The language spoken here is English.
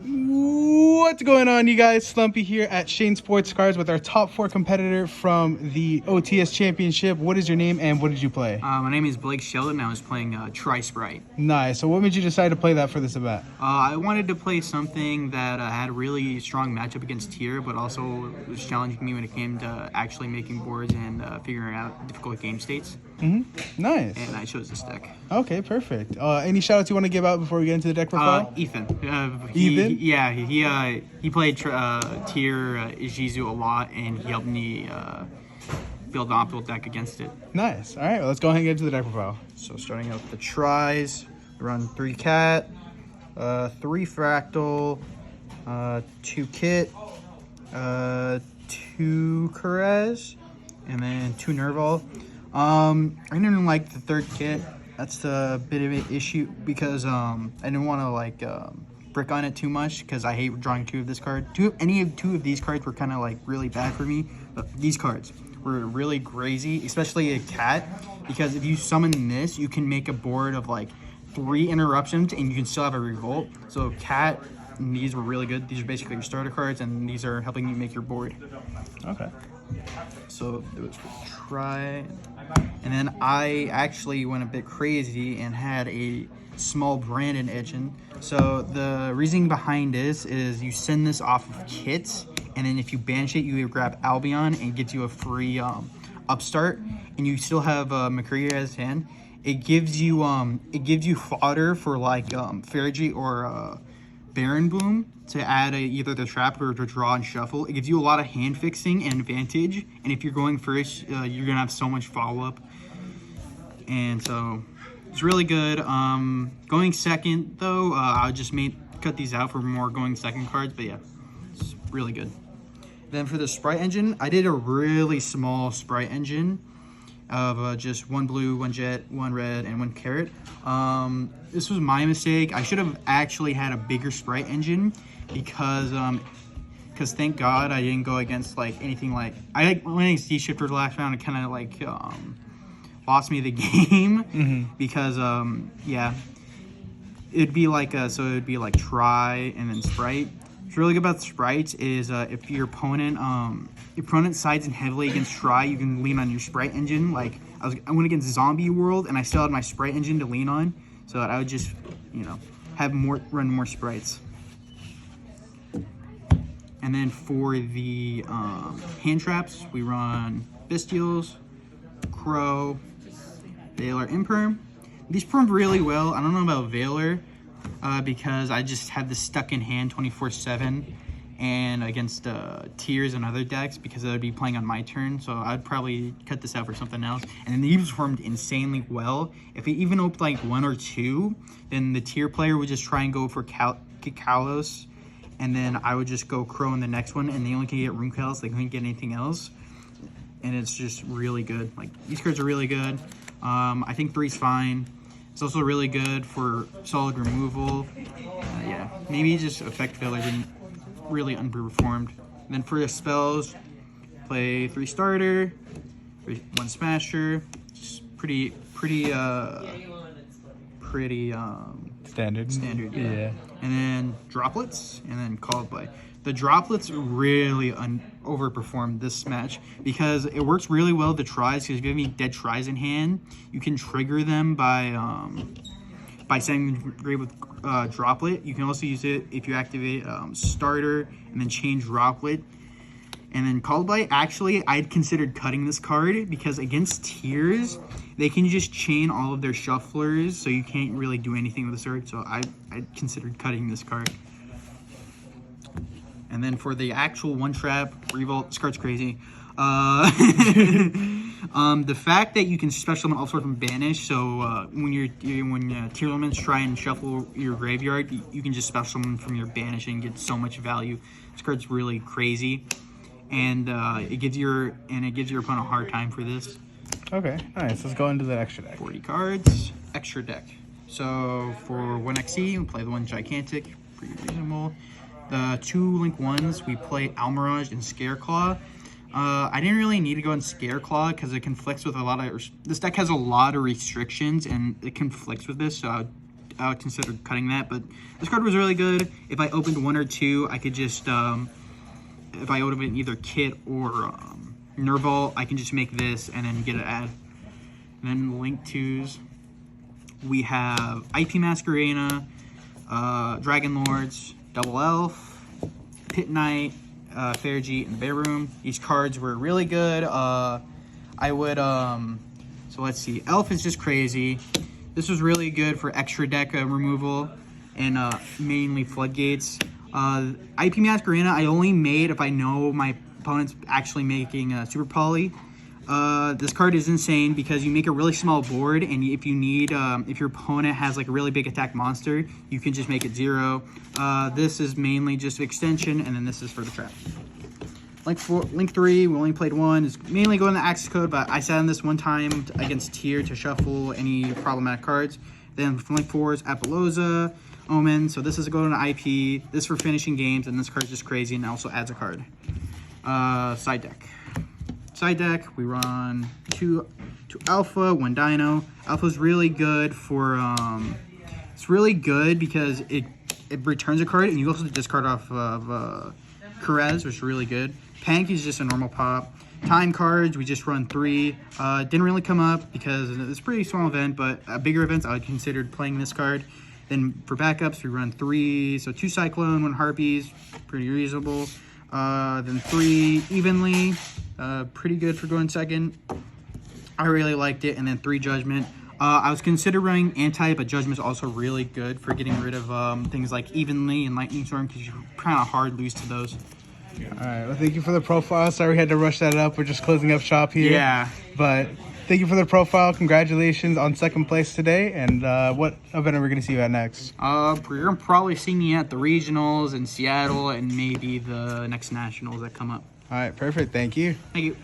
What's going on, you guys? Slumpy here at Shane Sports Cards with our top 4 competitor from the OTS Championship. What is your name and what did you play? My name is Blake Shelton. I was playing Tri-Sprite. Nice. So what made you decide to play that for this event? I wanted to play something that had a really strong matchup against tier, but also was challenging me when it came to actually making boards and figuring out difficult game states. Nice. And I chose this deck. Okay, perfect. Any shout-outs you want to give out before we get into the deck profile? Ethan. Ethan? He played tier Ijizu a lot, and he helped me build an optimal deck against it. Nice. All right, well, let's go ahead and get into the deck profile. So starting out with the tries, we run 3 cat, 3 fractal, 2 kit, 2 Carez, and then 2 Nerval. I didn't like the 3rd kit. That's a bit of an issue because I didn't want to brick on it too much because I hate drawing 2 of this card. Any of 2 of these cards were kind of really bad for me, but these cards were really crazy, especially a cat, because if you summon this, you can make a board of 3 interruptions and you can still have a revolt. So cat and these were really good. These are basically your starter cards, and these are helping you make your board. Okay. So it was for try, and then I actually went a bit crazy and had a small Brandon engine. So the reasoning behind this is you send this off of kits, and then if you banish it, you grab Albion and it gives you a free upstart, and you still have McCreary as hand. It gives you fodder for Fairy or Baron Boom to add either the trap or to draw and shuffle. It gives you a lot of hand fixing and advantage, and if you're going first, you're gonna have so much follow up, and so it's really good. Going second though, I just cut these out for more going second cards, but yeah, it's really good. Then for the Spright engine, I did a really small Spright engine of just 1 blue, 1 jet, 1 red, and 1 carrot. This was my mistake. I should have actually had a bigger Spright engine because thank God I didn't go against anything I went against D-Shifter the last round. It kind of lost me the game because yeah, it'd be so it would be try and then Spright. What's really good about Sprites is if your opponent sides in heavily against try, you can lean on your Spright engine. I went against Zombie World and I still had my Spright engine to lean on, so that I would just run more Sprites. And then for the hand traps, we run Bestials, Crow, Valor, Imperm. These permed really well. I don't know about Valor because I just have this stuck in hand 24/7 and against tiers and other decks because I would be playing on my turn, so I'd probably cut this out for something else. And then these permed insanely well. If it even opened 1 or 2, then the tier player would just try and go for Kalos, and then I would just go Crow in the next one, and they only can get Rune Kalos, they couldn't get anything else. And it's just really good. These cards are really good. I think 3's fine. It's also really good for solid removal. Yeah, maybe just Effect Filler didn't really underperformed. And then for the spells, play 3 starter, 1 smasher. Just pretty standard. Yeah. And then droplets, and then called by. The droplets really overperformed this match because it works really well with the tries, because if you have any dead tries in hand, you can trigger them by sending them great with droplet. You can also use it if you activate starter and then change droplet. And then called by, actually, I'd considered cutting this card because against tiers, they can just chain all of their shufflers, so you can't really do anything with this card. So I considered cutting this card. And then for the actual 1 trap revolt, this card's crazy. The fact that you can special summon all sorts from banish, so when tier elements try and shuffle your graveyard, you can just special summon from your banish and get so much value. This card's really crazy, and it gives your opponent a hard time for this. Okay, nice. Let's go into the extra deck. 40 cards, extra deck. So for 1 XE, we play the 1 Gigantic, pretty reasonable. The 2 Link 1s, we play Almirage and Scareclaw. I didn't really need to go in Scareclaw because it conflicts with a lot of... This deck has a lot of restrictions and it conflicts with this, so I would consider cutting that. But this card was really good. If I opened 1 or 2, I could just, if I opened either Kit or Nerval, I can just make this and then get an ad. And then Link 2s, we have IP Masquerena, Dragon Lords, Double Elf, Pit Knight, Fairjeet, and Bear Room. These cards were really good. I would, so let's see. Elf is just crazy. This was really good for extra deck removal and mainly Floodgates. IP Masquerena, I only made if I know my opponent's actually making Super Poly. This card is insane because you make a really small board, and if you need, if your opponent has like a really big attack monster, you can just make it 0. This is mainly just extension, and then this is for the trap. Link 3, we only played 1. It's mainly going to Access Code, but I sat on this one time against Tier to shuffle any problematic cards. Then for Link 4 is Apollousa, Omen. So this is going to IP. This for finishing games, and this card is just crazy and also adds a card. Side deck. Side deck, we run 2 Alpha, 1 Dino. Alpha's really good for, it's really good because it returns a card, and you also discard off of Karez, which is really good. Pank is just a normal pop. Time cards, we just run 3. Didn't really come up because it's a pretty small event, but bigger events, I would consider playing this card. Then for backups, we run 3. So 2 Cyclone, 1 Harpies, pretty reasonable. Then 3 Evenly, pretty good for going second. I really liked it. And then 3 Judgment. I was considering Anti, but Judgment's also really good for getting rid of things like Evenly and Lightning Storm because you're kind of hard lose to those. All right. Well, thank you for the profile. Sorry we had to rush that up. We're just closing up shop here. Yeah. But thank you for the profile. Congratulations on second place today. And what event are we going to see you at next? We're going to probably see me at the regionals in Seattle and maybe the next nationals that come up. All right. Perfect. Thank you. Thank you.